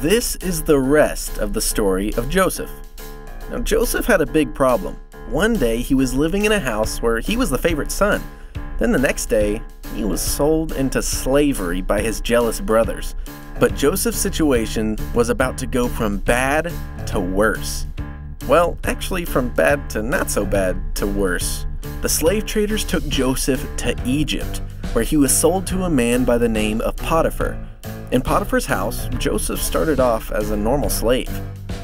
this is the rest of the story of Joseph. Now, Joseph had a big problem. One day, he was living in a house where he was the favorite son. Then the next day, he was sold into slavery by his jealous brothers. But Joseph's situation was about to go from bad to worse. Well, actually from bad to not so bad to worse. The slave traders took Joseph to Egypt, where he was sold to a man by the name of Potiphar. In Potiphar's house, Joseph started off as a normal slave.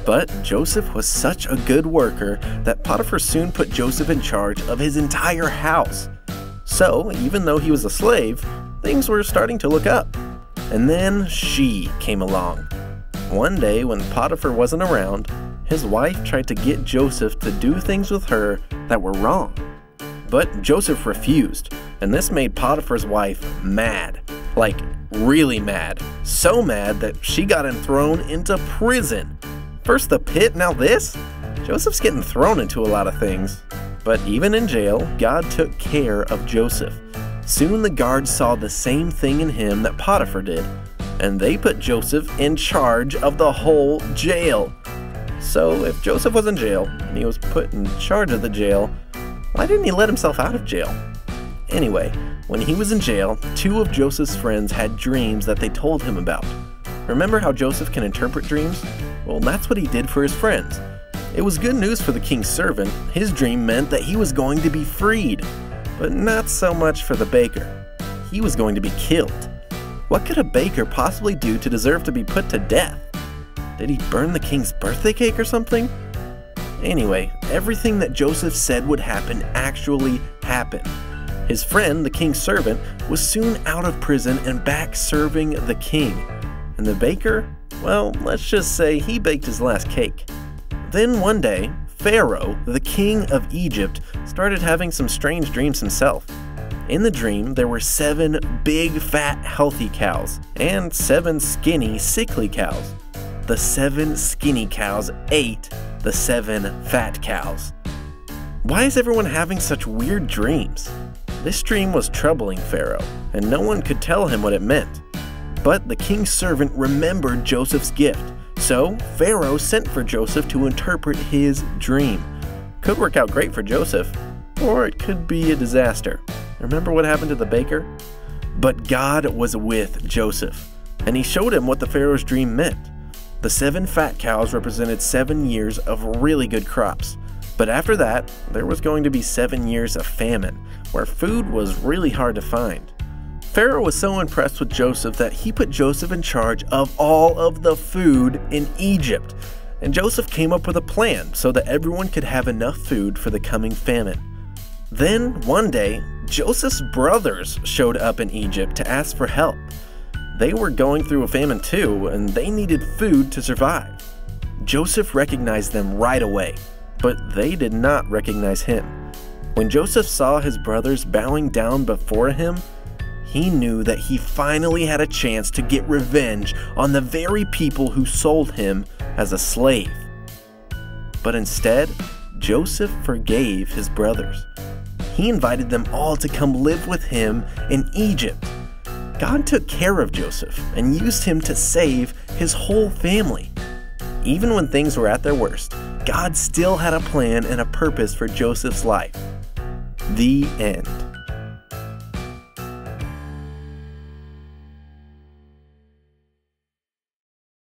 But Joseph was such a good worker that Potiphar soon put Joseph in charge of his entire house. So, even though he was a slave, things were starting to look up. And then she came along. One day, when Potiphar wasn't around, his wife tried to get Joseph to do things with her that were wrong. But Joseph refused, and this made Potiphar's wife mad. Like, really mad. So mad that she got him thrown into prison. First the pit, now this? Joseph's getting thrown into a lot of things. But even in jail, God took care of Joseph. Soon the guards saw the same thing in him that Potiphar did, and they put Joseph in charge of the whole jail. So if Joseph was in jail, and he was put in charge of the jail, why didn't he let himself out of jail? Anyway, when he was in jail, two of Joseph's friends had dreams that they told him about. Remember how Joseph can interpret dreams? Well, that's what he did for his friends. It was good news for the king's servant. His dream meant that he was going to be freed, but not so much for the baker. He was going to be killed. What could a baker possibly do to deserve to be put to death? Did he burn the king's birthday cake or something? Anyway, everything that Joseph said would happen actually happened. His friend, the king's servant, was soon out of prison and back serving the king. And the baker, well, let's just say he baked his last cake. Then one day, Pharaoh, the king of Egypt, started having some strange dreams himself. In the dream, there were 7 big, fat, healthy cows and 7 skinny, sickly cows. The 7 skinny cows ate the 7 fat cows. Why is everyone having such weird dreams? This dream was troubling Pharaoh, and no one could tell him what it meant. But the king's servant remembered Joseph's gift, so Pharaoh sent for Joseph to interpret his dream. Could work out great for Joseph, or it could be a disaster. Remember what happened to the baker? But God was with Joseph, and he showed him what the Pharaoh's dream meant. The 7 fat cows represented 7 years of really good crops. But after that, there was going to be 7 years of famine, where food was really hard to find. Pharaoh was so impressed with Joseph that he put Joseph in charge of all of the food in Egypt. And Joseph came up with a plan so that everyone could have enough food for the coming famine. Then, one day, Joseph's brothers showed up in Egypt to ask for help. They were going through a famine too, and they needed food to survive. Joseph recognized them right away, but they did not recognize him. When Joseph saw his brothers bowing down before him, he knew that he finally had a chance to get revenge on the very people who sold him as a slave. But instead, Joseph forgave his brothers. He invited them all to come live with him in Egypt. God took care of Joseph and used him to save his whole family. Even when things were at their worst, God still had a plan and a purpose for Joseph's life. The end.